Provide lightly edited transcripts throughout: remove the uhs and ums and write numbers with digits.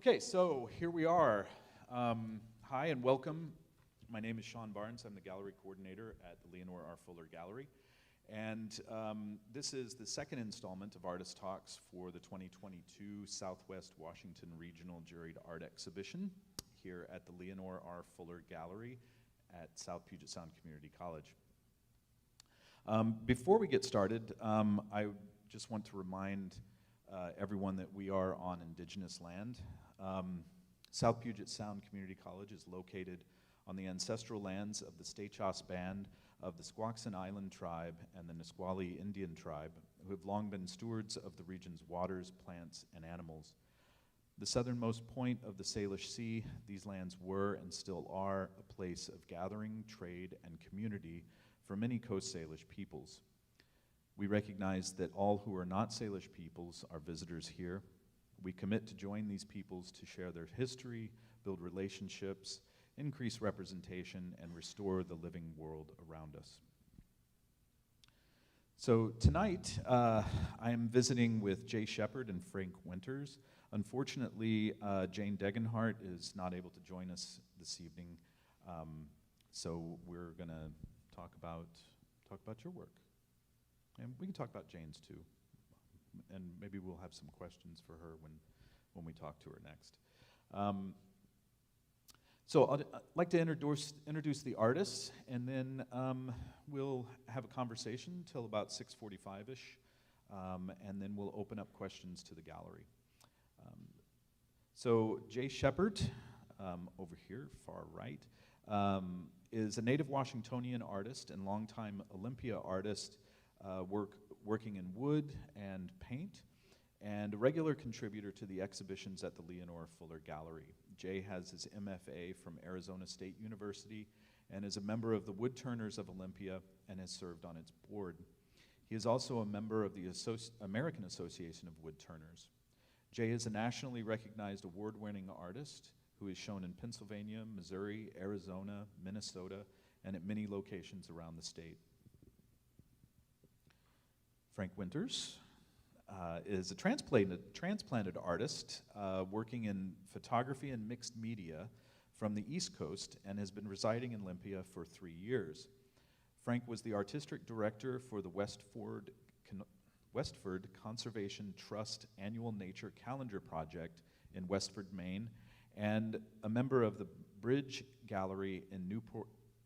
Okay, so here we are. Hi and welcome. My name is Sean Barnes. I'm the gallery coordinator at the Leonor R. Fuller Gallery. And this is the second installment of Artist Talks for the 2022 Southwest Washington Regional Juried Art Exhibition here at the Leonor R. Fuller Gallery at South Puget Sound Community College. Before we get started, I just want to remind everyone that we are on Indigenous land. South Puget Sound Community College is located on the ancestral lands of the Stachos Band of the Squaxin Island Tribe and the Nisqually Indian Tribe, who have long been stewards of the region's waters, plants, and animals. The southernmost point of the Salish Sea, these lands were and still are a place of gathering, trade, and community for many Coast Salish peoples. We recognize that all who are not Salish peoples are visitors here. We commit to join these peoples to share their history, build relationships, increase representation, and restore the living world around us. So tonight, I am visiting with Jay Shepard and Frank Winters. Unfortunately, Jane Degenhart is not able to join us this evening, so we're going to talk about your work. And we can talk about Jane's too. And maybe we'll have some questions for her when we talk to her next. So I'd like to introduce the artists, and then we'll have a conversation till about 6:45-ish, and then we'll open up questions to the gallery. So Jay Shepard, over here, far right, is a native Washingtonian artist and longtime Olympia artist, working in wood and paint, and a regular contributor to the exhibitions at the Leonor Fuller Gallery. Jay has his MFA from Arizona State University and is a member of the Woodturners of Olympia and has served on its board. He is also a member of the American Association of Woodturners. Jay is a nationally recognized award-winning artist who is shown in Pennsylvania, Missouri, Arizona, Minnesota, and at many locations around the state. Frank Winters is a transplanted artist working in photography and mixed media from the East Coast and has been residing in Olympia for 3 years. Frank was the artistic director for the Westford Conservation Trust Annual Nature Calendar Project in Westford, Maine, and a member of the Bridge Gallery in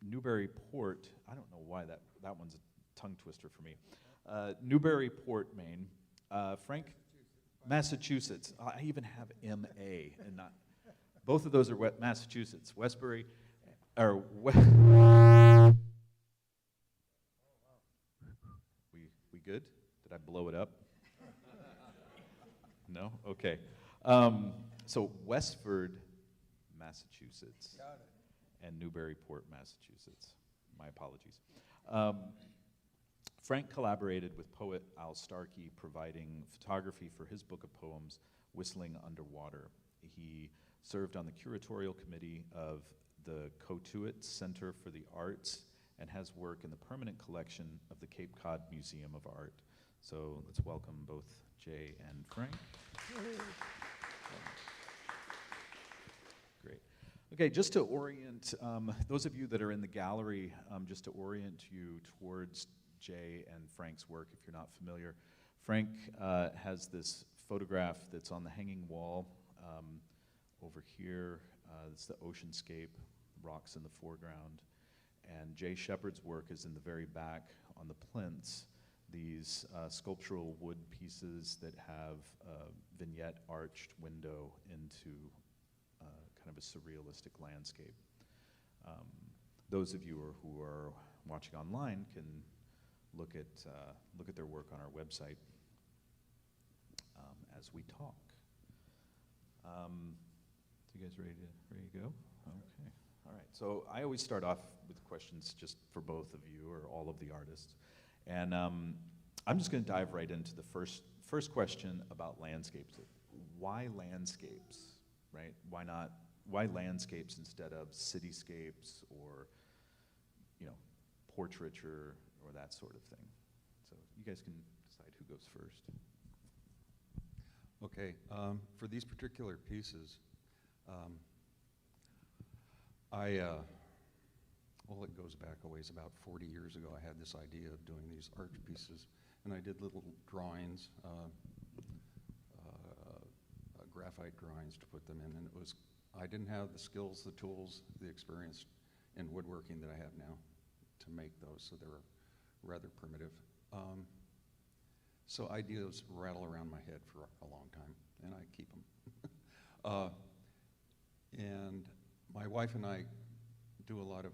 Newburyport. I don't know why that one's a tongue twister for me. Newburyport, Maine. Frank, Massachusetts. I even have M.A. and not. Both of those are Massachusetts. Westbury, or we good? Did I blow it up? No? Okay. So Westford, Massachusetts. Got it. And Newburyport, Massachusetts. My apologies. Frank collaborated with poet Al Starkey, providing photography for his book of poems, Whistling Underwater. He served on the curatorial committee of the Cotuit Center for the Arts and has work in the permanent collection of the Cape Cod Museum of Art. So let's welcome both Jay and Frank. Great. Okay, just to orient those of you that are in the gallery, just to orient you towards Jay and Frank's work, if you're not familiar. Frank has this photograph that's on the hanging wall over here. It's the oceanscape, rocks in the foreground. And Jay Shepard's work is in the very back on the plinths, these sculptural wood pieces that have a vignette arched window into kind of a surrealistic landscape. Those of you who are watching online can look at their work on our website as we talk. You guys ready to go? Okay. All right. So I always start off with questions just for both of you or all of the artists, and I'm just going to dive right into the first question about landscapes. Why landscapes? Right? Why landscapes instead of cityscapes or portraiture or that sort of thing? So you guys can decide who goes first. Okay, for these particular pieces, Um, well, it goes back a ways. About 40 years ago, I had this idea of doing these arch pieces, and I did little drawings, graphite drawings to put them in, and I didn't have the skills, the tools, the experience in woodworking that I have now to make those, so they were rather primitive. So ideas rattle around my head for a long time, and I keep them. And my wife and I do a lot of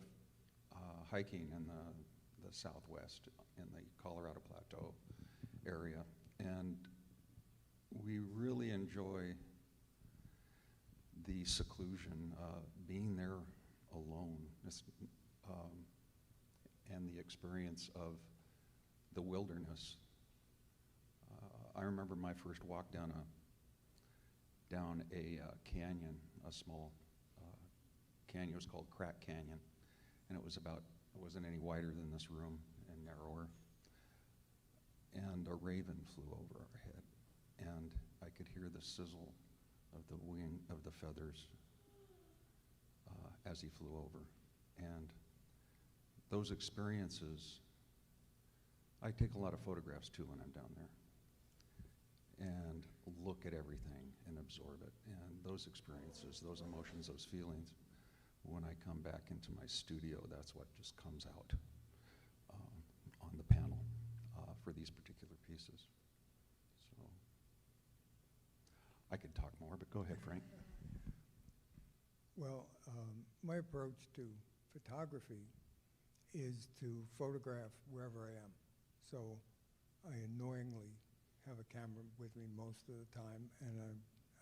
hiking in the Southwest, in the Colorado Plateau area, and we really enjoy the seclusion, being there alone, and the experience of the wilderness. I remember my first walk down a canyon, a small canyon. It was called Crack Canyon, and it wasn't any wider than this room and narrower. And a raven flew over our head, and I could hear the sizzle of the wing of the feathers as he flew over. And those experiences, I take a lot of photographs too when I'm down there, and look at everything and absorb it. And those experiences, those emotions, those feelings, when I come back into my studio, that's what just comes out on the panel for these particular pieces. So I could talk more, but go ahead, Frank. Well, my approach to photography is to photograph wherever I am. So I annoyingly have a camera with me most of the time, and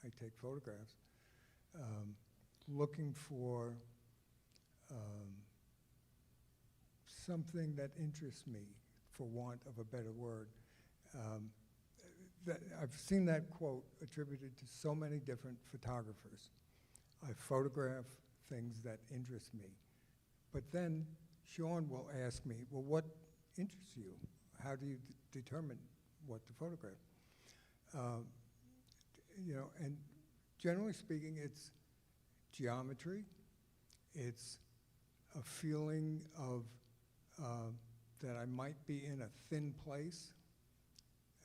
I take photographs, looking for something that interests me, for want of a better word. I've seen that quote attributed to so many different photographers. I photograph things that interest me. But then Sean will ask me, well, what interests you? How do you determine what to photograph? And generally speaking, it's geometry. It's a feeling of that I might be in a thin place.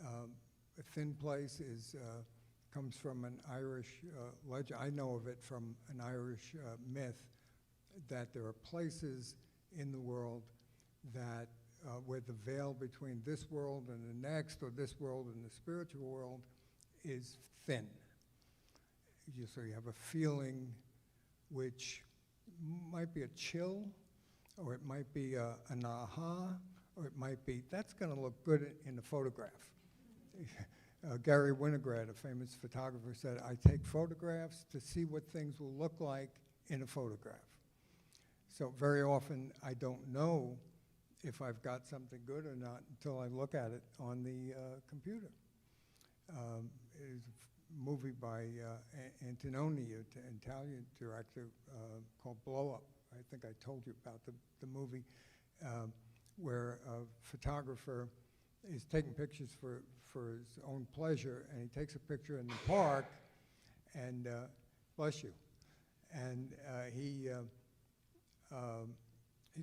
A thin place comes from an Irish legend. I know of it from an Irish myth, that there are places in the world that where the veil between this world and the next, or this world and the spiritual world, is thin. So you have a feeling which might be a chill, or it might be an aha, or it might be, that's going to look good in a photograph. Gary Winograd, a famous photographer, said, I take photographs to see what things will look like in a photograph. So very often I don't know if I've got something good or not until I look at it on the computer. There's a movie by Antonioni, an Italian director, called Blow Up. I think I told you about the movie, where a photographer is taking pictures for his own pleasure, and he takes a picture in the park, and bless you, and he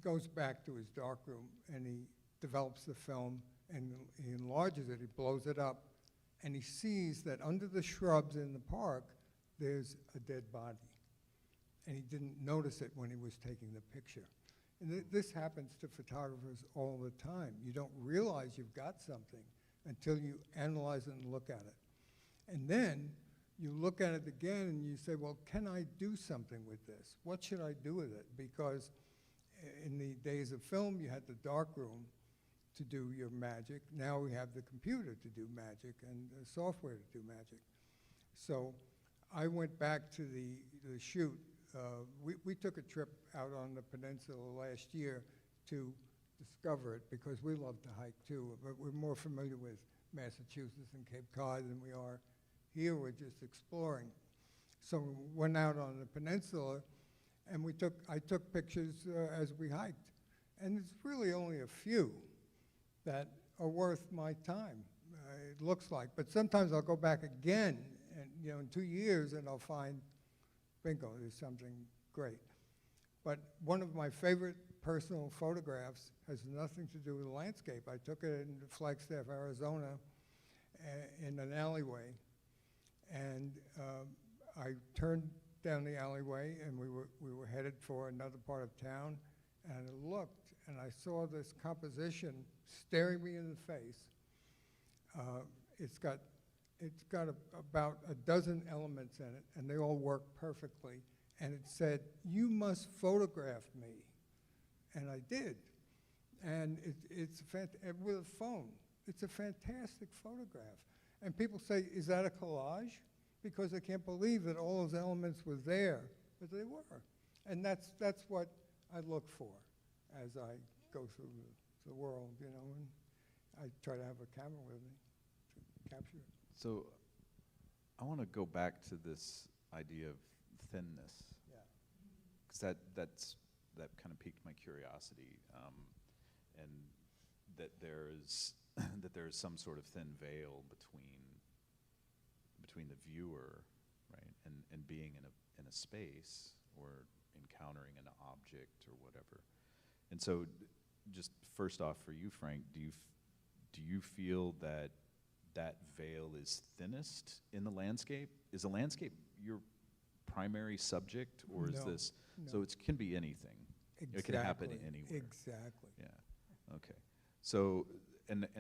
goes back to his darkroom, and he develops the film, and he enlarges it, he blows it up, and he sees that under the shrubs in the park, there's a dead body. And he didn't notice it when he was taking the picture. And this happens to photographers all the time. You don't realize you've got something until you analyze it and look at it. And then you look at it again and you say, well, can I do something with this? What should I do with it? Because in the days of film, you had the darkroom to do your magic. Now we have the computer to do magic and the software to do magic. So I went back to the shoot. We took a trip out on the peninsula last year to discover it, because we love to hike too, but we're more familiar with Massachusetts and Cape Cod than we are here. We're just exploring. So we went out on the peninsula, and I took pictures as we hiked. And it's really only a few that are worth my time, it looks like. But sometimes I'll go back again, and in 2 years, and I'll find bingo, there's something great. But one of my favorite personal photographs has nothing to do with landscape. I took it in Flagstaff, Arizona, in an alleyway. And I turned down the alleyway, and we were headed for another part of town, and I looked, and I saw this composition staring me in the face. It's got about a dozen elements in it, and they all work perfectly. And it said, "You must photograph me," and I did. And it's with a phone. It's a fantastic photograph. And people say, "Is that a collage?" Because they can't believe that all those elements were there, but they were. And that's what I look for as I go through the world, you know, and I try to have a camera with me to capture it. So I want to go back to this idea of thinness, Yeah. because that kind of piqued my curiosity, and that there's that there is some sort of thin veil between the viewer, right, and being in a space or encountering an object or whatever. And so, just first off, for you, Frank, do you feel that veil is thinnest in the landscape? Is the landscape your primary subject, or is No, this? no. So it can be anything. Exactly. It can happen anywhere. Exactly. Yeah. Okay. So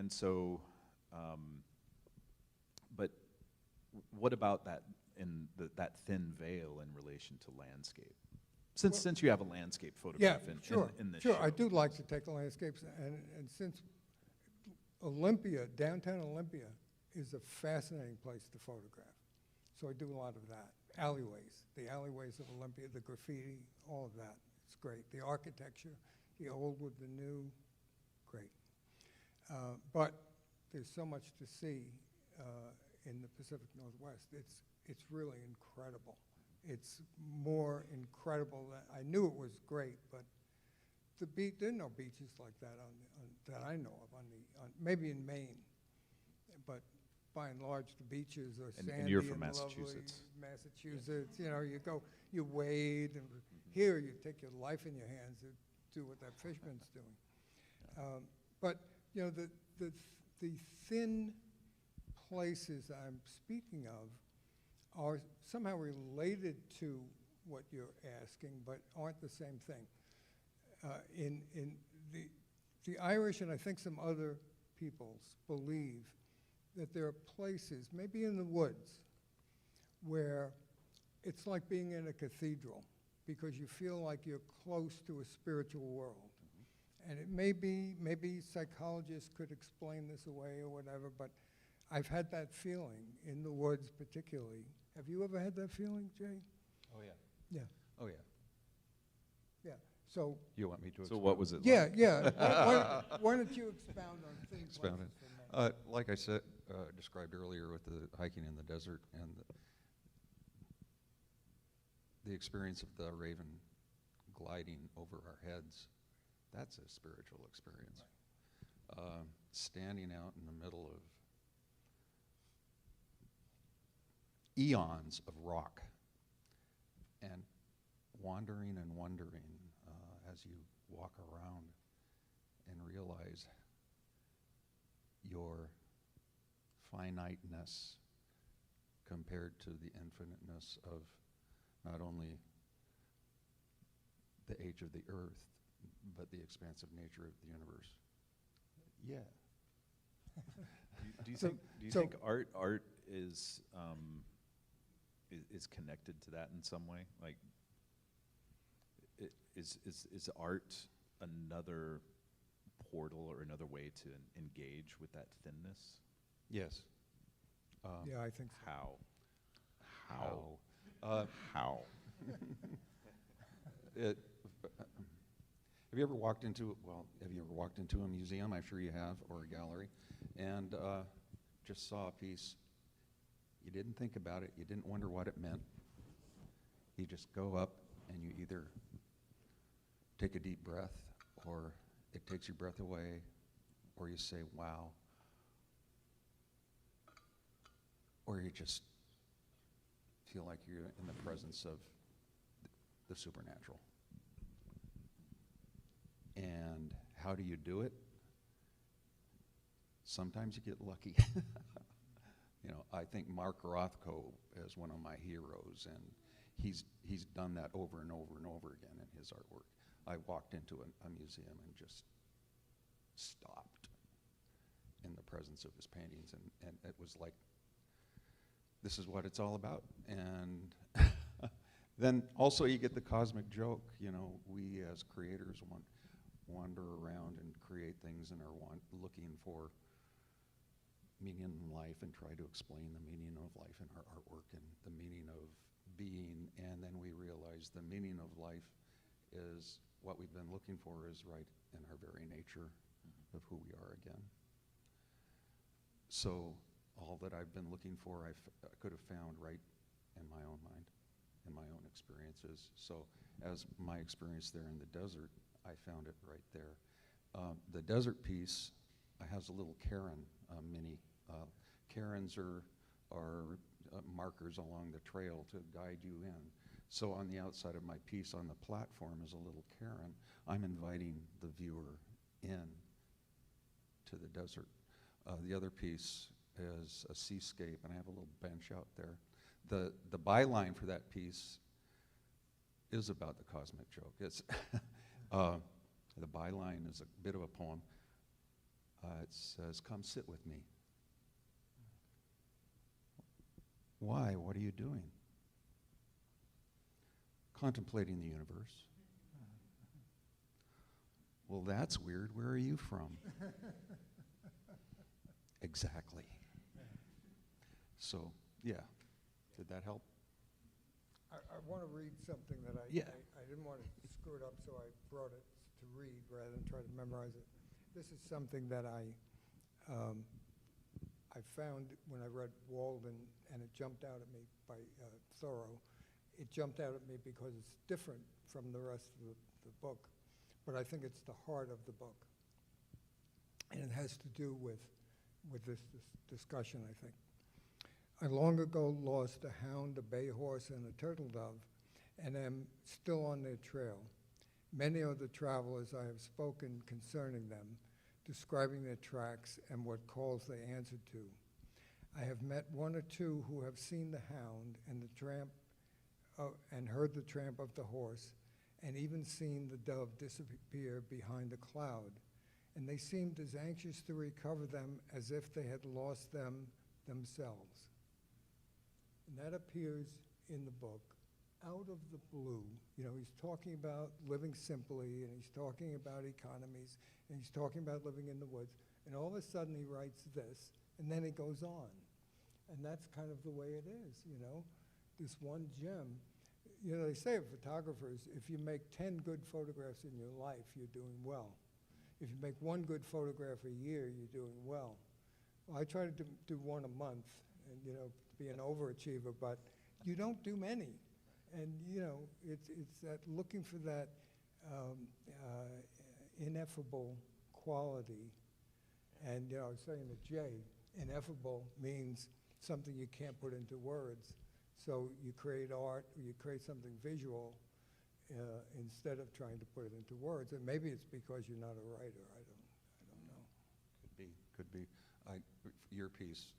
so, but what about that that thin veil in relation to landscape? Since you have a landscape Yeah, photograph sure. in this Sure, show. I do like to take the landscapes, and since Olympia, downtown Olympia, is a fascinating place to photograph. So I do a lot of that. The alleyways of Olympia, the graffiti, all of that. It's great. The architecture, the old with the new, great. But there's so much to see in the Pacific Northwest. It's really incredible. It's more incredible than, I knew it was great, but there are no beaches like that that I know of maybe in Maine, but by and large the beaches are sandy and you're from lovely. Massachusetts. Massachusetts, you know, you wade, and here you take your life in your hands and do what that fisherman's doing. But you know, the thin places I'm speaking of are somehow related to what you're asking, but aren't the same thing. In the Irish, and I think some other peoples, believe that there are places, maybe in the woods, where it's like being in a cathedral, because you feel like you're close to a spiritual world. And it maybe psychologists could explain this away or whatever, but I've had that feeling in the woods particularly. Have you ever had that feeling, Jay? Oh, yeah. Yeah. Oh, yeah. Yeah. So, You want me to So expound? what was it yeah, like? yeah. Why don't you expound on things Expound like it. this for a minute? Like I said, described earlier with the hiking in the desert and the experience of the raven gliding over our heads, that's a spiritual experience. Standing out in the middle of eons of rock and wandering and wondering as you walk around and realize your finiteness compared to the infiniteness of not only the age of the earth, but the expansive nature of the universe. Yeah. Do you So- think art is connected to that in some way? Like, is art another portal or another way to engage with that thinness? Yes. Yeah, I think so. How? How? How? Have you ever walked into a museum? I'm sure you have, or a gallery, and just saw a piece. You didn't think about it. You didn't wonder what it meant. You just go up and you either take a deep breath, or it takes your breath away, or you say, wow, or you just feel like you're in the presence of the supernatural. And how do you do it? Sometimes you get lucky. You know, I think Mark Rothko is one of my heroes, and he's done that over and over and over again in his artwork. I walked into a museum and just stopped in the presence of his paintings, and it was like, this is what it's all about. And then also you get the cosmic joke. You know, we as creators wander around and create things and are looking for meaning in life and try to explain the meaning of life in our artwork and the meaning of being, and then we realize the meaning of life is what we've been looking for is right in our very nature of who we are again. So all that I've been looking for, I could have found right in my own mind, in my own experiences. So as my experience there in the desert, I found it right there. The desert piece has a little cairn mini. Cairns are markers along the trail to guide you in. So on the outside of my piece on the platform is a little cairn. I'm inviting the viewer in to the desert. The other piece is a seascape, and I have a little bench out there. The byline for that piece is about the cosmic joke. It's the byline is a bit of a poem. It says, "Come sit with me." Why? What are you doing? Contemplating the universe. Well, that's weird. Where are you from? Exactly. So, yeah. Did that help? I want to read something that I didn't want to screw it up, so I brought it to read rather than try to memorize it. This is something that I found when I read Walden, and it jumped out at me by Thoreau. It jumped out at me because it's different from the rest of the book, but I think it's the heart of the book. And it has to do with this discussion, I think. I long ago lost a hound, a bay horse, and a turtle dove, and am still on their trail. Many are the travelers I have spoken concerning them, describing their tracks and what calls they answered to. I have met one or two who have seen the hound and the tramp, and heard the tramp of the horse, and even seen the dove disappear behind a cloud. And they seemed as anxious to recover them as if they had lost them themselves. And that appears in the book out of the blue. You know, he's talking about living simply, and he's talking about economies, and he's talking about living in the woods. And all of a sudden he writes this, and then it goes on. And that's kind of the way it is, you know, this one gem. You know, they say of photographers, if you make 10 good photographs in your life, you're doing well. If you make one good photograph a year, you're doing well. Well, I try to do one a month, and, you know, be an overachiever, but you don't do many. And, you know, it's that looking for that ineffable quality. And, you know, I was saying to Jay, ineffable means something you can't put into words. So you create art, or you create something visual instead of trying to put it into words. And maybe it's because you're not a writer. I don't know. Could be. Your piece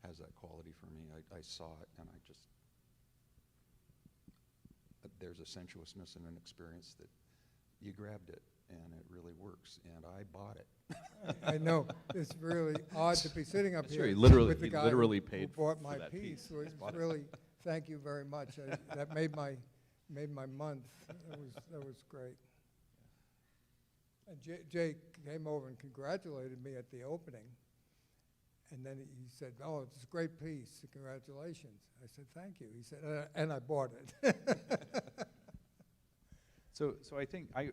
has that quality for me. I saw it, and I just, there's a sensuousness and an experience that you grabbed it, and it really works, and I bought it. I know. It's really odd to be sitting up here He with the guy literally who paid bought for my that piece. piece. So it's really, thank you very much. That made my month. That was great. And Jay came over and congratulated me at the opening. And then he said, "Oh, it's a great piece. Congratulations." I said, "Thank you." He said, "And I bought it." So I think I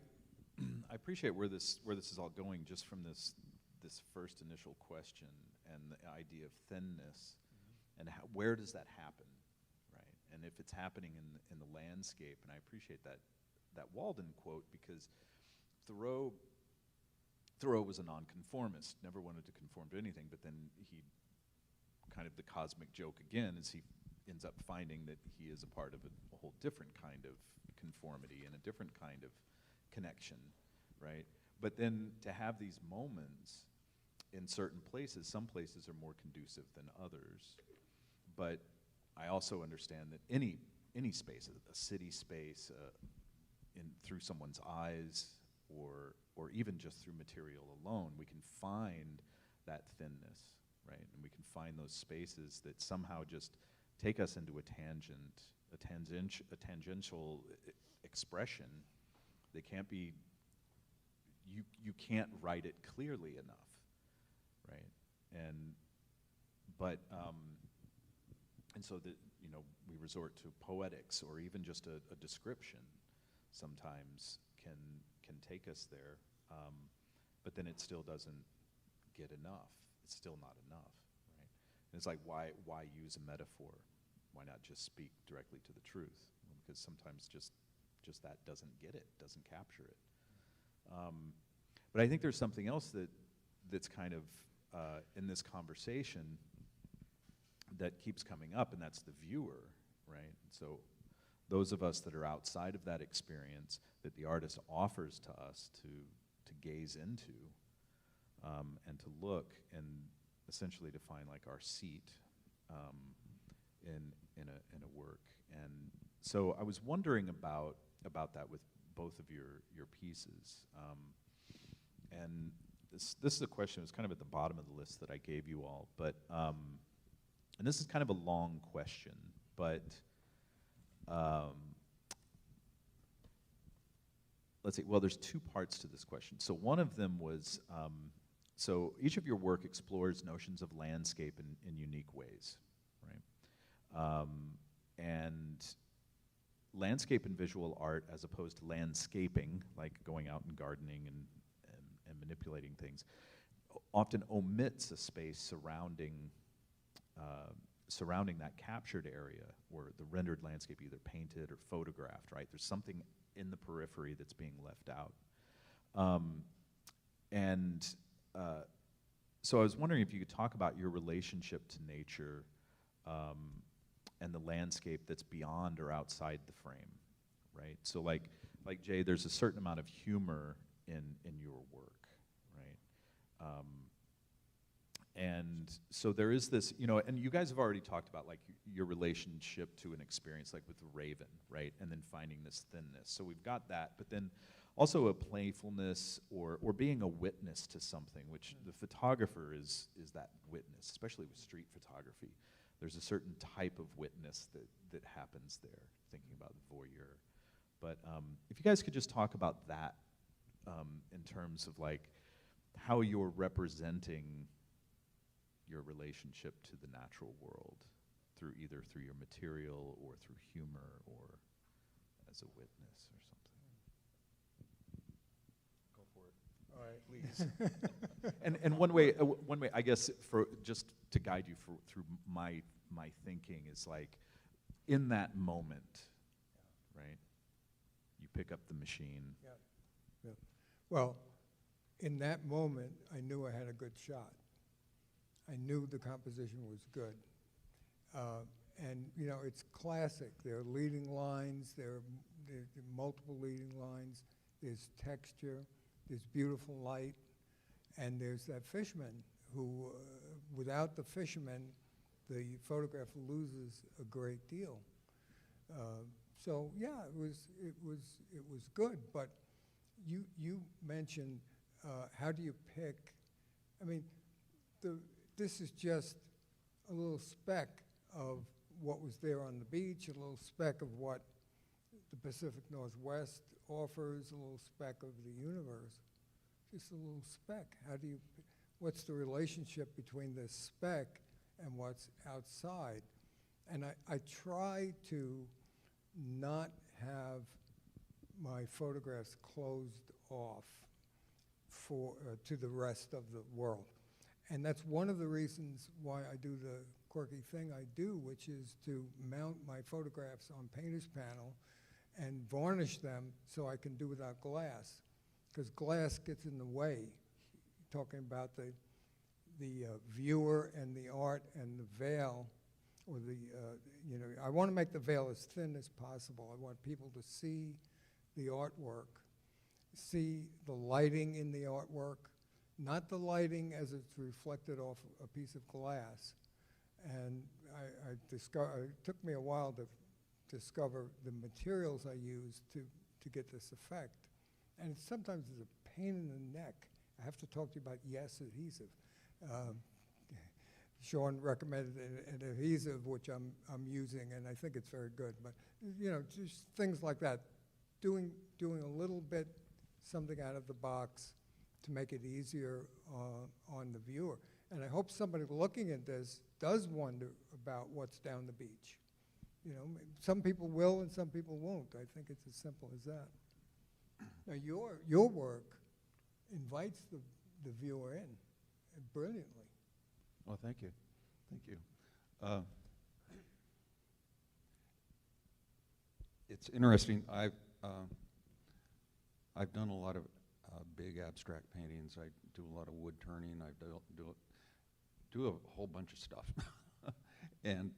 appreciate where this is all going, just from this first initial question and the idea of thinness, and where does that happen, right? And if it's happening in the landscape, and I appreciate that Walden quote, because Thoreau was a nonconformist, never wanted to conform to anything, but then he kind of, the cosmic joke again is ends up finding that he is a part of a whole different kind of conformity and a different kind of connection, right? But then to have these moments in certain places, some places are more conducive than others, but I also understand that any space, a city space, through someone's eyes, or even just through material alone, we can find that thinness, right? And we can find those spaces that somehow just take us into a tangential expression. They can't be, you can't write it clearly enough, right? And so that, you know, we resort to poetics, or even just a description sometimes can take us there, but then it still doesn't get enough. It's still not enough, right? And it's like, why use a metaphor? Why not just speak directly to the truth? Because sometimes just that doesn't get it, doesn't capture it. But I think there's something else that's kind of in this conversation that keeps coming up, and that's the viewer, right? So those of us that are outside of that experience that the artist offers to us to gaze into, and to look and essentially to find like our seat in a work. And so I was wondering about that with both of your pieces. And this is a question that's kind of at the bottom of the list that I gave you all, but and this is kind of a long question, but let's see, well, there's two parts to this question. So one of them was, so each of your work explores notions of landscape in unique ways, right? And landscape and visual art, as opposed to landscaping, like going out and gardening and manipulating things, often omits a space surrounding that captured area, or the rendered landscape, either painted or photographed, right? There's something in the periphery that's being left out. So I was wondering if you could talk about your relationship to nature and the landscape that's beyond or outside the frame, right? So like Jay, there's a certain amount of humor in your work, right? And so there is this, you know, and you guys have already talked about like your relationship to an experience, like with the Raven, right? And then finding this thinness. So we've got that, but then also a playfulness or being a witness to something, which the photographer is that witness, especially with street photography. There's a certain type of witness that happens there, thinking about the voyeur. But if you guys could just talk about that in terms of like how you're representing your relationship to the natural world, through either through your material or through humor or as a witness or something. Go for it. All right, please. And one way, I guess, for just to guide you through my thinking is like, in that moment, right? You pick up the machine. Yeah. Yeah. Well, in that moment, I knew I had a good shot. I knew the composition was good. And, you know, it's classic. There are leading lines, there are multiple leading lines, there's texture, there's beautiful light, and there's that fisherman who, without the fisherman, the photograph loses a great deal. So yeah, it was good. But you mentioned how do you pick? I mean, this is just a little speck of what was there on the beach, a little speck of what the Pacific Northwest offers, a little speck of the universe. Just a little speck. What's the relationship between this speck and what's outside? And I try to not have my photographs closed off to the rest of the world. And that's one of the reasons why I do the quirky thing I do, which is to mount my photographs on painter's panel and varnish them so I can do without glass, because glass gets in the way. Talking about the viewer and the art and the veil, or the, I want to make the veil as thin as possible. I want people to see the artwork, see the lighting in the artwork, not the lighting as it's reflected off a piece of glass. And it took me a while to discover the materials I use to get this effect. And sometimes it's a pain in the neck. I have to talk to you about Yes adhesive. Sean recommended an adhesive which I'm using, and I think it's very good. But just things like that, doing a little bit something out of the box to make it easier on the viewer. And I hope somebody looking at this does wonder about what's down the beach. Some people will and some people won't. I think it's as simple as that. Now, your work invites the viewer in brilliantly. Well, thank you. Thank you. It's interesting. I've done a lot of big abstract paintings. I do a lot of wood turning. I do a whole bunch of stuff. And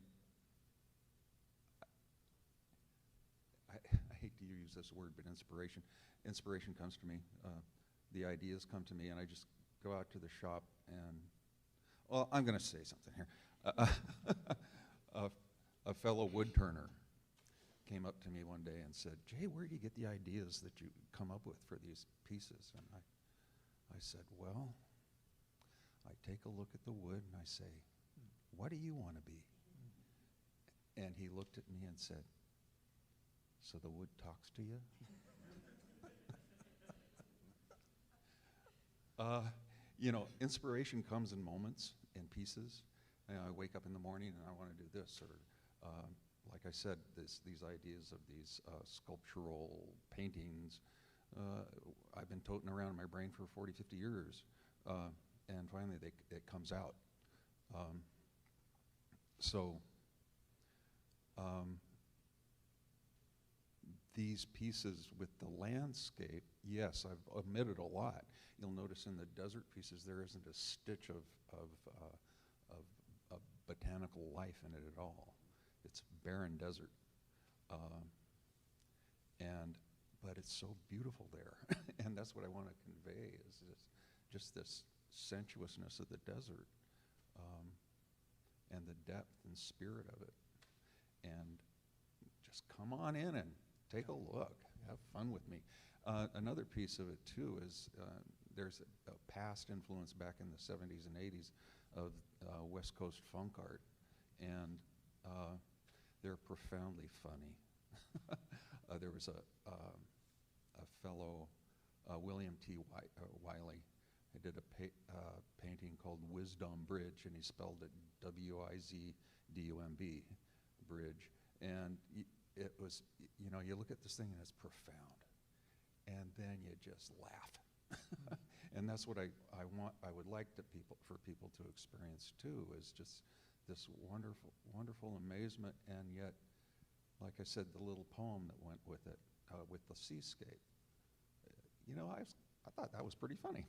I hate to use this word, but inspiration comes to me. The ideas come to me, and I just go out to the shop and, well, I'm going to say something here. A fellow wood turner came up to me one day and said, "Jay, where do you get the ideas that you come up with for these pieces?" And I said, "Well, I take a look at the wood and I say, what do you want to be?" And he looked at me and said, "So the wood talks to you?" Inspiration comes in moments, in pieces. I wake up in the morning and I want to do this, or like I said, these ideas of these sculptural paintings, I've been toting around in my brain for 40, 50 years, and finally it comes out. These pieces with the landscape, yes, I've omitted a lot. You'll notice in the desert pieces there isn't a stitch of botanical life in it at all. It's barren desert, but it's so beautiful there, and that's what I want to convey, is just this sensuousness of the desert, and the depth and spirit of it. And just come on in and take a look, have fun with me. Another piece of it too is there's a past influence back in the 70s and 80s of West Coast funk art, and they're profoundly funny. There was a fellow, William T. Wiley, he did a painting called Wisdom Bridge, and he spelled it W-I-Z-D-U-M-B, Bridge. And it was, you look at this thing and it's profound, and then you just laugh. And that's what I would like for people to experience too, is just this wonderful amazement, and yet, like I said, the little poem that went with it, with the seascape. I thought that was pretty funny.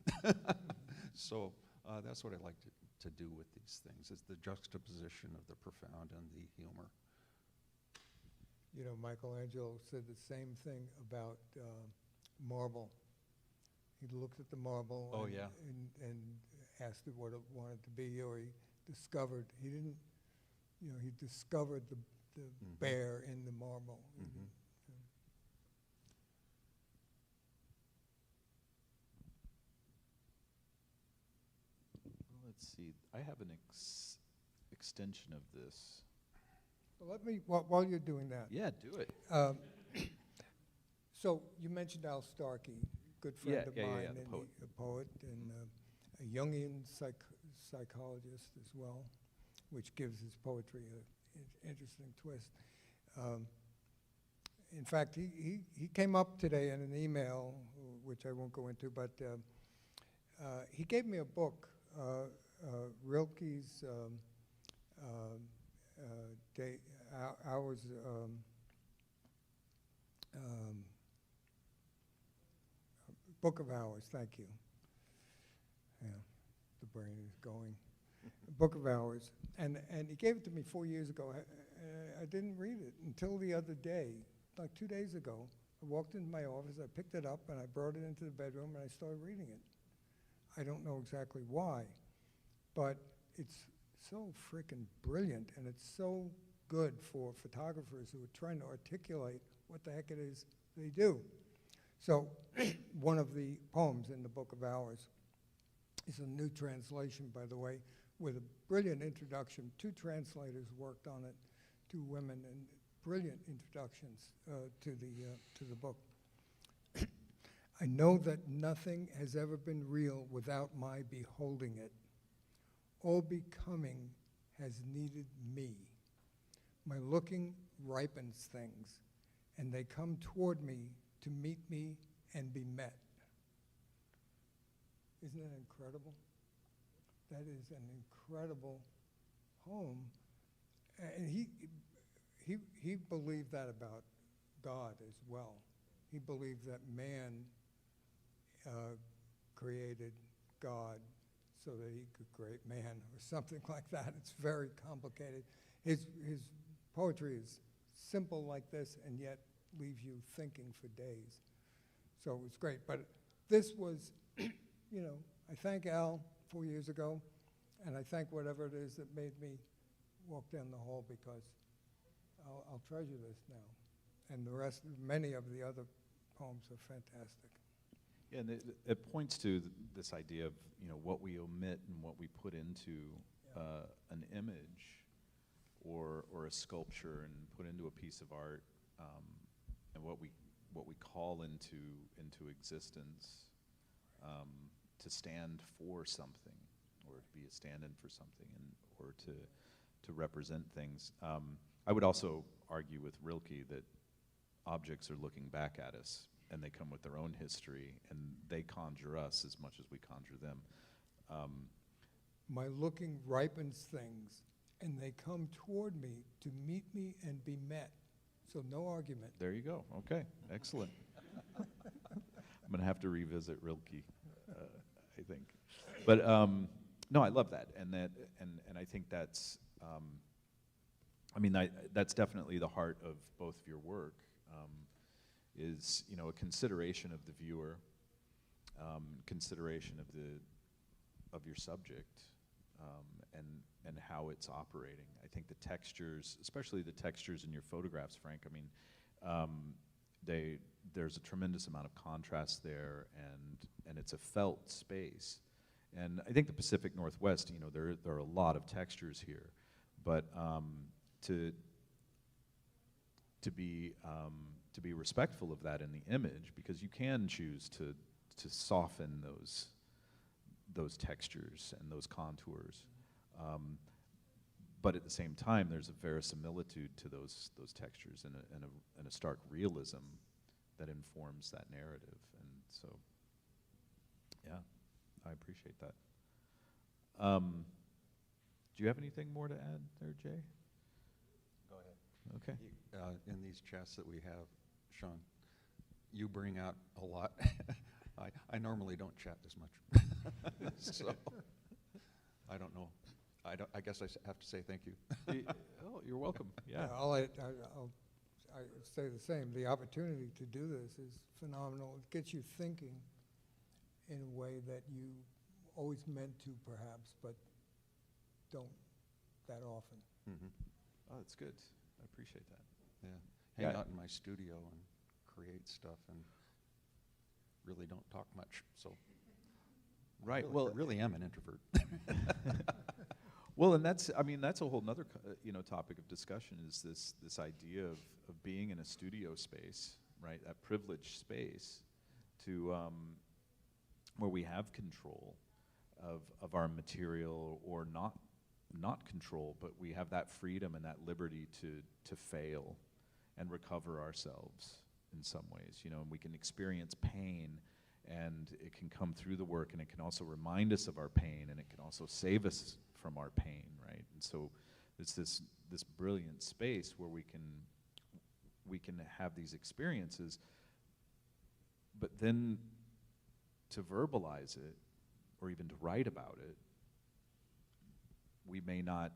So that's what I like to do with these things, is the juxtaposition of the profound and the humor. Michelangelo said the same thing about marble. He looked at the marble and asked it what it wanted to be, or he discovered, he discovered the bear in the marble. Mm-hmm. Let's see. I have an extension of this. Well, let me, while you're doing that. Yeah, do it. So you mentioned Al Starkey, good friend of mine, the and poet. a poet, and a Jungian psychologist as well, which gives his poetry an interesting twist. In fact, he came up today in an email, which I won't go into, but he gave me a book, Rilke's Book of Hours, thank you. Yeah, the brain is going. Book of Hours, and he gave it to me 4 years ago. I didn't read it until the other day, like 2 days ago. I walked into my office, I picked it up, and I brought it into the bedroom, and I started reading it. I don't know exactly why, but it's so freaking brilliant, and it's so good for photographers who are trying to articulate what the heck it is they do. So one of the poems in the Book of Hours is a new translation, by the way, with a brilliant introduction. 2 translators worked on it, 2 women, and brilliant introductions to the book. I know that nothing has ever been real without my beholding it. All becoming has needed me. My looking ripens things, and they come toward me to meet me and be met. Isn't that incredible? That is an incredible poem. And he believed that about God as well. He believed that man created God so that he could create man, or something like that. It's very complicated. His poetry is simple like this, and yet leaves you thinking for days. So it's great. But this was, I thank Al 4 years ago, and I thank whatever it is that made me walk down the hall, because I'll treasure this now. And the rest, many of the other poems are fantastic. Yeah, and it points to this idea of what we omit and what we put into an image or a sculpture and put into a piece of art, and what we call into existence to stand for something, or to be a stand-in for something, or to represent things. I would also argue with Rilke that objects are looking back at us, and they come with their own history, and they conjure us as much as we conjure them. My looking ripens things, and they come toward me to meet me and be met. So no argument. There you go. Okay, excellent. I'm going to have to revisit Rilke, I think. But no, I love that, and I think that's, that's definitely the heart of both of your work. Is a consideration of the viewer, consideration of your subject, and how it's operating. I think the textures, especially the textures in your photographs, Frank. There's a tremendous amount of contrast there, and it's a felt space. And I think the Pacific Northwest, there are a lot of textures here, but to be respectful of that in the image, because you can choose to soften those textures and those contours, but at the same time, there's a verisimilitude to those textures and a stark realism that informs that narrative. And so, yeah, I appreciate that. Do you have anything more to add there, Jay? Go ahead. Okay. In these chats that we have, Sean, you bring out a lot. I normally don't chat this much, so I don't know. I guess I have to say thank you. Oh, you're welcome. Yeah. I'll say the same. The opportunity to do this is phenomenal. It gets you thinking in a way that you always meant to, perhaps, but don't that often. Mm-hmm. Oh, that's good. I appreciate that. Yeah. Hang Yeah. out in my studio and create stuff and really don't talk much. So Right. I Well, really am an introvert. well, and that's a whole nother topic of discussion, is this idea of being in a studio space, right? That privileged space to where we have control of our material, or not control, but we have that freedom and that liberty to fail and recover ourselves in some ways, and we can experience pain, and it can come through the work, and it can also remind us of our pain, and it can also save us from our pain, right? And so it's this brilliant space where we can have these experiences, but then to verbalize it, or even to write about it, we may not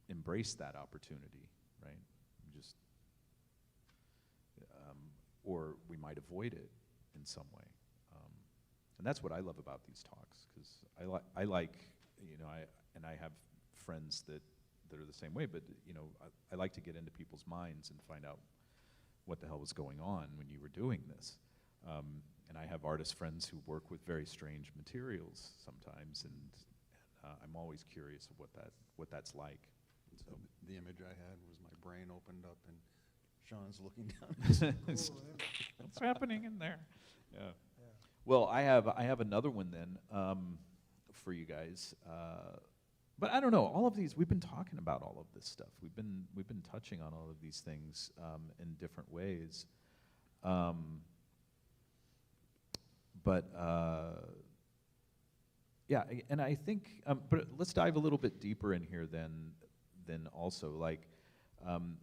embrace that opportunity, right? We just, or we might avoid it in some way. And that's what I love about these talks, because I like, you know, I have friends that are the same way, but, you know, I like to get into people's minds and find out what the hell was going on when you were doing this. And I have artist friends who work with very strange materials sometimes, and I'm always curious of what that's like. So the image I had was my brain opened up and Sean's looking down. What's happening in there? Yeah. Yeah. Well, I have another one then for you guys. But I don't know. All of these, we've been talking about all of this stuff. We've been touching on all of these things in different ways. Yeah, and I think, but let's dive a little bit deeper in here then also, like,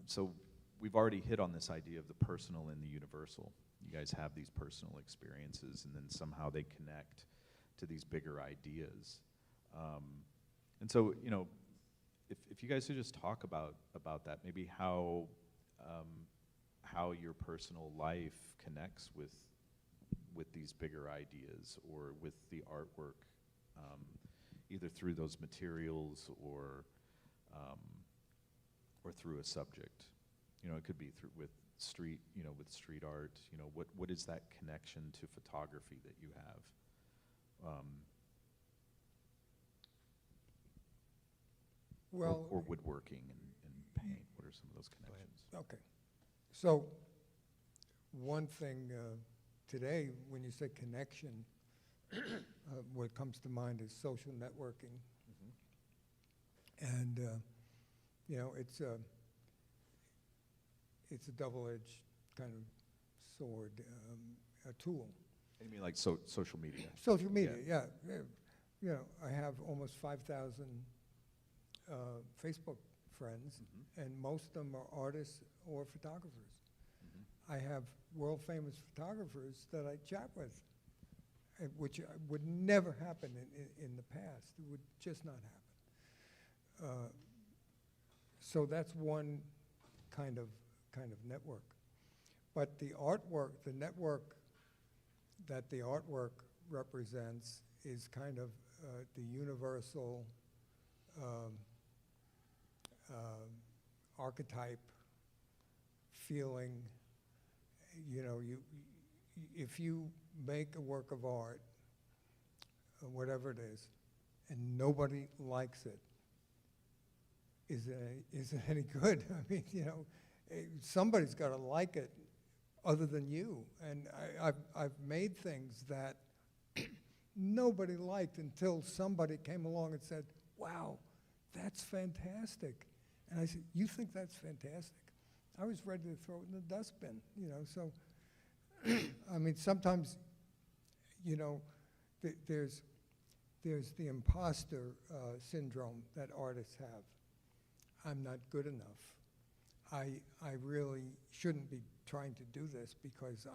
so we've already hit on this idea of the personal and the universal. You guys have these personal experiences, and then somehow they connect to these bigger ideas. And so, you know, if you guys could just talk about that, maybe how your personal life connects with these bigger ideas, or with the artwork, either through those materials or through a subject. You know, it could be with street art. You know, what is that connection to photography that you have? Well, or woodworking and paint. What are some of those connections? okay. So one thing today, when you say connection, what comes to mind is social networking. Mm-hmm. And you know, it's a double-edged kind of sword, a tool. You mean like social media? Social media, yeah. You know, I have almost 5,000 Facebook friends, Mm-hmm. and most of them are artists or photographers. Mm-hmm. I have world-famous photographers that I chat with, which would never happen in the past. It would just not happen. So that's one kind of network. But the artwork, the network that the artwork represents is kind of the universal archetype feeling. You know, if you make a work of art, whatever it is, and nobody likes it, is it any good? I mean, you know, somebody's got to like it other than you. And I've made things that nobody liked until somebody came along and said, wow, that's fantastic. And I said, you think that's fantastic? I was ready to throw it in the dustbin, you know. So, I mean, sometimes, you know, there's the imposter syndrome that artists have. I'm not good enough. I really shouldn't be trying to do this because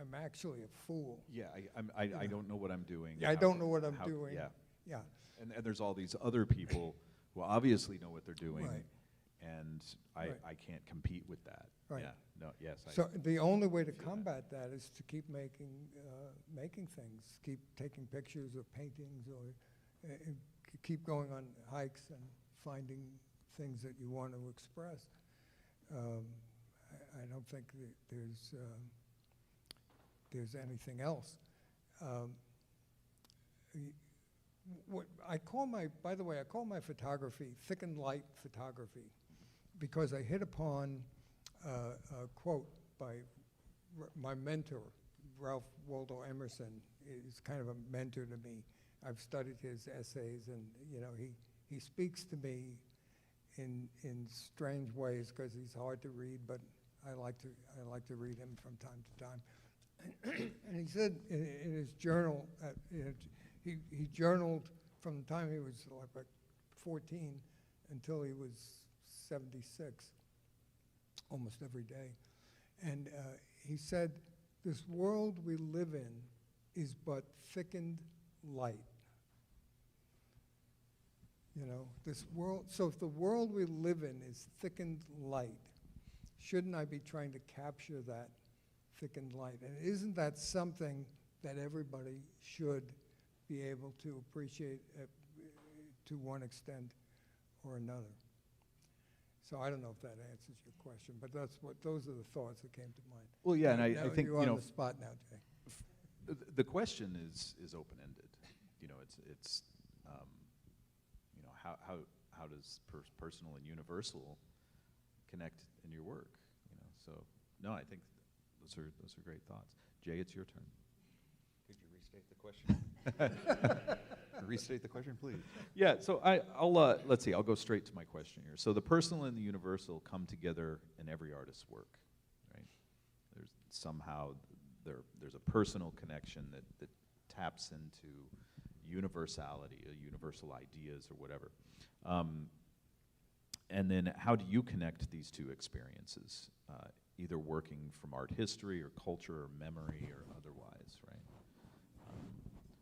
I'm actually a fool. Yeah, I don't know what I'm doing. Yeah, I don't know what I'm doing. Yeah. Yeah. And there's all these other people who obviously know what they're doing, Right. and Right. I can't compete with that. Right. Yeah. No. Yes. So the only way to feel that. combat that is to keep making things, keep taking pictures or paintings, or keep going on hikes and finding things that you want to express. I don't think that there's anything else. What I call by the way, I call my photography thick and light photography, because I hit upon a quote by my mentor, Ralph Waldo Emerson. Is kind of a mentor to me. I've studied his essays, and you know, he speaks to me in strange ways because he's hard to read, but I like to read him from time to time. And he said in his journal, he journaled from the time he was like 14 until he was 76, almost every day. And he said, this world we live in is but thickened light. You know, this world, so if the world we live in is thickened light, shouldn't I be trying to capture that thickened light? And isn't that something that everybody should be able to appreciate to one extent or another? So I don't know if that answers your question, but those are the thoughts that came to mind. Well, yeah, and I Now think, you're you on know, the spot now, Jay. the question is open-ended. You know, it's you know, how does personal and universal connect in your work? You know, so no, I think those are great thoughts. Jay, it's your turn. Could you restate the question? Restate the question, please. Yeah, so I'll let's see. I'll go straight to my question here. So the personal and the universal come together in every artist's work, right? There's somehow there's a personal connection that taps into universality, universal ideas or whatever. And then how do you connect these two experiences, either working from art history or culture or memory or otherwise, right?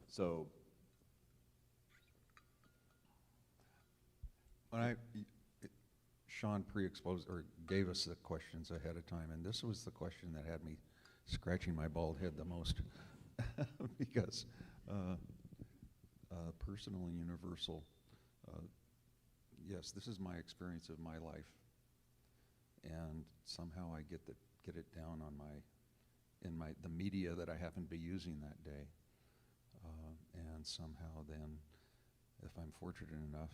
So. When Sean pre-exposed or gave us the questions ahead of time, and this was the question that had me scratching my bald head the most, because personal and universal. Yes, this is my experience of my life, and somehow I get it down on the media that I happen to be using that day, and somehow then, if I'm fortunate enough,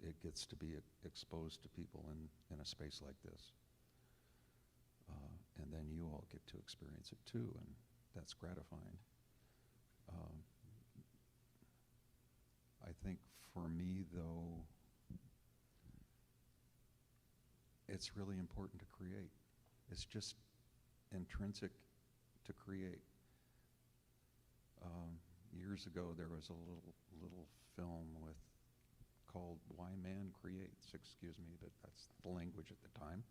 it gets to be exposed to people in a space like this. And then you all get to experience it too, and that's gratifying. I think for me, though, it's really important to create. It's just intrinsic to create. Years ago, there was a little film called Why Man Creates, excuse me, but that's the language at the time.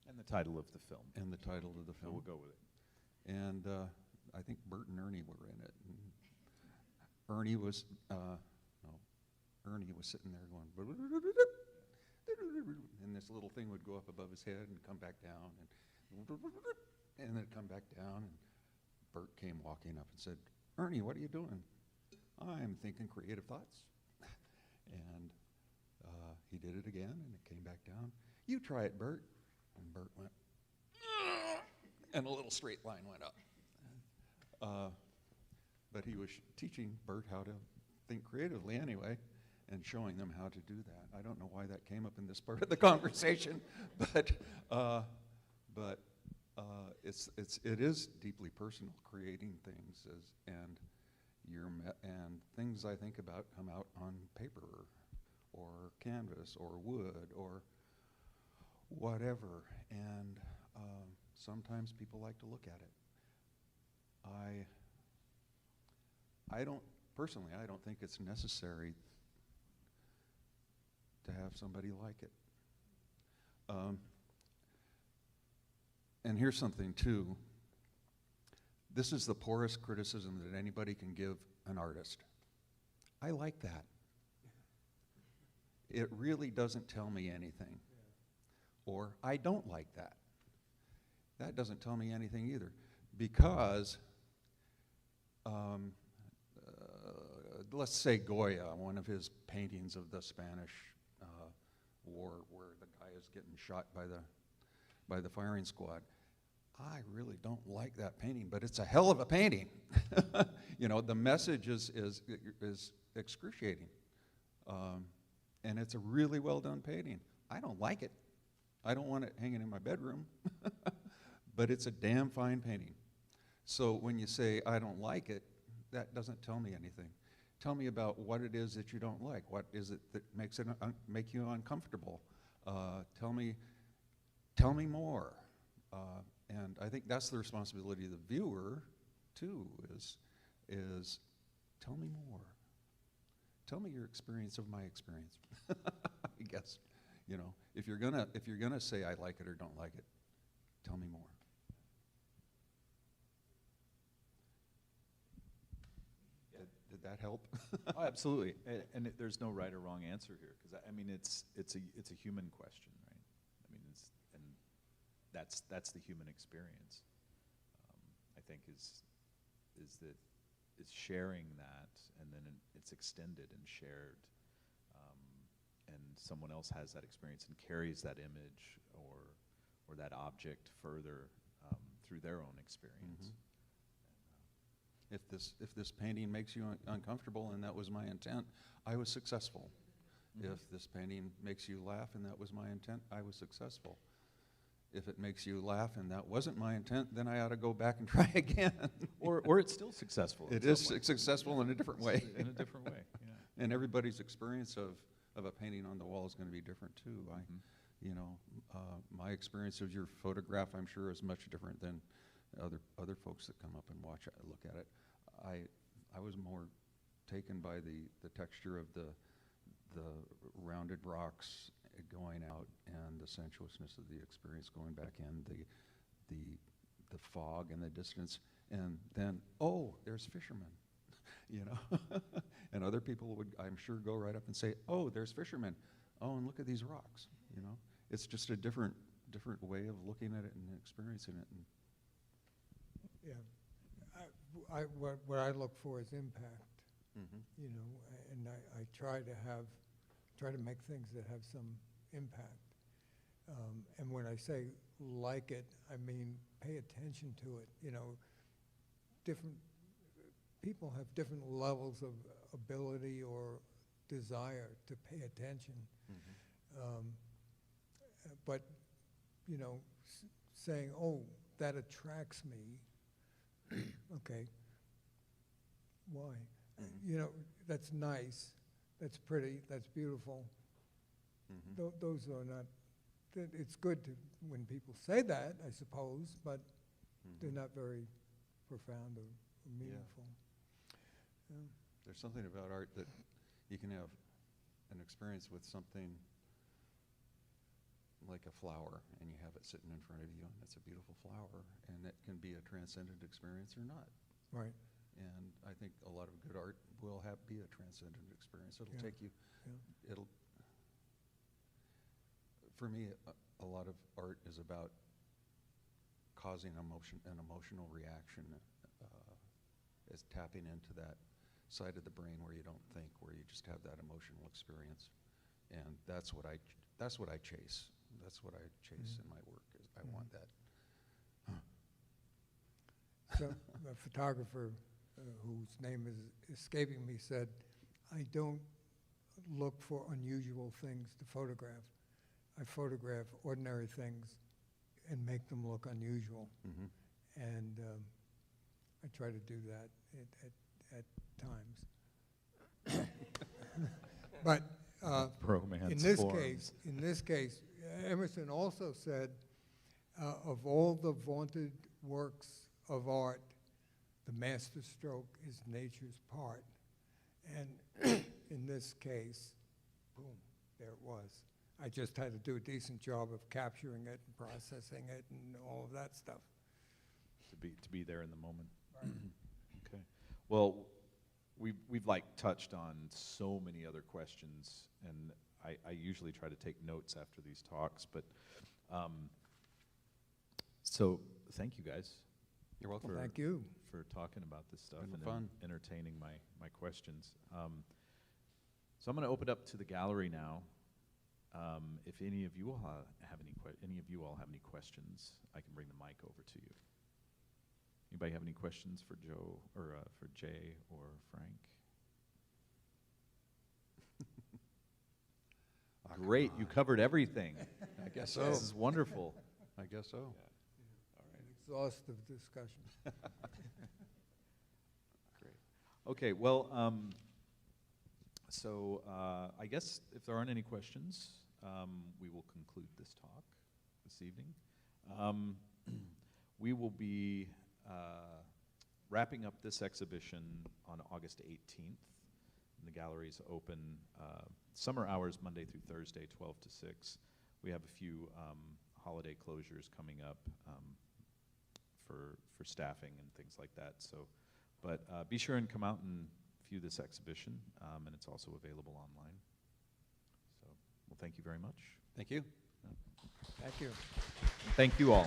And the title of the film. And the title of the So film. we'll go with it. And I think Bert and Ernie were in it. And Ernie was sitting there going, and this little thing would go up above his head and come back down, and then come back down, and Bert came walking up and said, "Ernie, what are you doing?" "I'm thinking creative thoughts." And he did it again, and it came back down. "You try it, Bert." And Bert went, and a little straight line went up. But he was teaching Bert how to think creatively anyway, and showing them how to do that. I don't know why that came up in this part of the conversation, but it is deeply personal, creating things, and things I think about come out on paper or canvas or wood or whatever, and sometimes people like to look at it. I don't think it's necessary to have somebody like it. And here's something too. This is the poorest criticism that anybody can give an artist. I like that. It really doesn't tell me anything. Or I don't like that. That doesn't tell me anything either. Because let's say Goya, one of his paintings of the Spanish War, where the guy is getting shot by the firing squad. I really don't like that painting, but it's a hell of a painting. You know, the message is excruciating, and it's a really well done painting. I don't like it. I don't want it hanging in my bedroom, but it's a damn fine painting. So when you say I don't like it, that doesn't tell me anything. Tell me about what it is that you don't like. What is it that makes it make you uncomfortable? Tell me more. And I think that's the responsibility of the viewer, too, is tell me more. Tell me your experience of my experience. I guess, you know, if you're gonna say I like it or don't like it, tell me more. Did Did that help? Oh, absolutely, and there's no right or wrong answer here, because I mean, it's a human question, right? I mean, and that's the human experience. I think is sharing that, and then it's extended and shared, and someone else has that experience and carries that image or that object further through their own experience. If this painting makes you uncomfortable and that was my intent, I was successful. If this painting makes you laugh and that was my intent, I was successful. If it makes you laugh and that wasn't my intent, then I ought to go back and try again. Or it's still successful. It is successful in a different way. In a different way, yeah. And everybody's experience of a painting on the wall is going to be different too. You know, my experience of your photograph, I'm sure, is much different than other folks that come up and look at it. I was more taken by the texture of the rounded rocks going out and the sensuousness of the experience going back in, the fog and the distance, and then, oh, there's fishermen, you know. And other people would, I'm sure, go right up and say, oh, there's fishermen. Oh, and look at these rocks, you know. It's just a different way of looking at it and experiencing it. And yeah, what I look for is impact. You know, and I try to make things that have some impact. And when I say like it, I mean pay attention to it. You know, different people have different levels of ability or desire to pay attention. But, you know, saying, oh, that attracts me, okay, why? You know, that's nice, that's pretty, that's beautiful. Those are not, it's good to, when people say that, I suppose, but they're not very profound or meaningful. Yeah. There's something about art that you can have an experience with something like a flower, and you have it sitting in front of you, and it's a beautiful flower, and it can be a transcendent experience or not. Right. And I think a lot of good art will be a transcendent experience. It'll take you, for me, a lot of art is about causing an emotional reaction, is tapping into that side of the brain where you don't think, where you just have that emotional experience. And that's what I chase. That's what I chase in my work, is I want that. So a photographer whose name is escaping me said, I don't look for unusual things to photograph. I photograph ordinary things and make them look unusual. And I try to do that at times. But in this case, Emerson also said, of all the vaunted works of art, the masterstroke is nature's part. And in this case, boom, there it was. I just had to do a decent job of capturing it and processing it and all of that stuff. To be there in the moment. Right. Okay. Well, we've like touched on so many other questions, and I usually try to take notes after these talks, but so thank you guys. You're welcome. Thank you for talking about this stuff and fun. Entertaining my questions. So I'm going to open it up to the gallery now. If any of you all have any questions, I can bring the mic over to you. Anybody have any questions for Joe or for Jay or Frank? Great, you covered everything. I guess so. This is wonderful. I guess so. Yeah. All right. Exhaustive discussion. Great. Okay, well, so I guess if there aren't any questions, we will conclude this talk this evening. We will be wrapping up this exhibition on August 18th. And the gallery's open summer hours, Monday through Thursday, 12 to 6. We have a few holiday closures coming up for staffing and things like that. So, but be sure and come out and, if view this exhibition, and it's also available online. So, well, thank you very much. Thank you. Thank you. Thank you all.